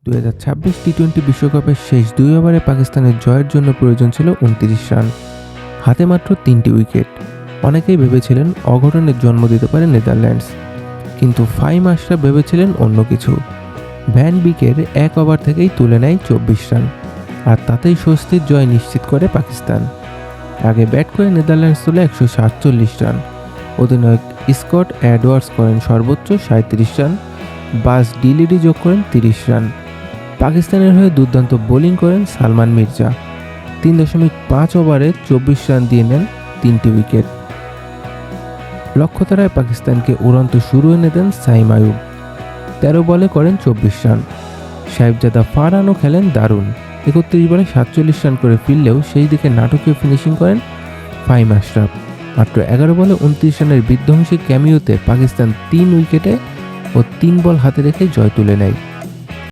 2026 টি-20 বিশ্বকাপের শেষ 2 ওভারে পাকিস্তানের জয়ের জন্য প্রয়োজন ছিল 29 রান। হাতে মাত্র 3টি উইকেট। অনেকেই ভেবেছিলেন অঘটনের জন্ম দিতে পারে নেদারল্যান্ডস, কিন্তু ফাহিম আশরাফ ভেবেছিলেন অন্য কিছু। ভ্যান বিকের 1 ওভার থেকেই তুলে নেয় 24 রান, আর তাতেই স্বস্তির জয় নিশ্চিত করে পাকিস্তান। আগে ব্যাট করে নেদারল্যান্ডস তোলে 147 রান। অধিনায়ক স্কট এডওয়ার্ডস করেন সর্বোচ্চ 37 রান, বাস ডিলিডি যোগ করেন 30 রান। পাকিস্তানের হয়ে দুর্দান্ত বোলিং করেন সালমান মির্জা। 3.5 ওভারে 24 রান দিয়ে নেন 3টি উইকেট। লক্ষ্যতারায় পাকিস্তানকে উড়ন্ত শুরু এনে দেন সাইম আয়ুব। 13 বলে করেন 24 রান। সাহেবজাদা ফারহানও খেলেন দারুণ। 31 বলে 47 রান করে ফিরলেও সেই দিকে নাটকীয় ফিনিশিং করেন ফাহিম আশরাফ। মাত্র 11 বলে 29 রানের বিধ্বংসী ক্যামিওতে পাকিস্তান 3 উইকেটে ও 3 বল হাতে রেখে জয় তুলে নেয়।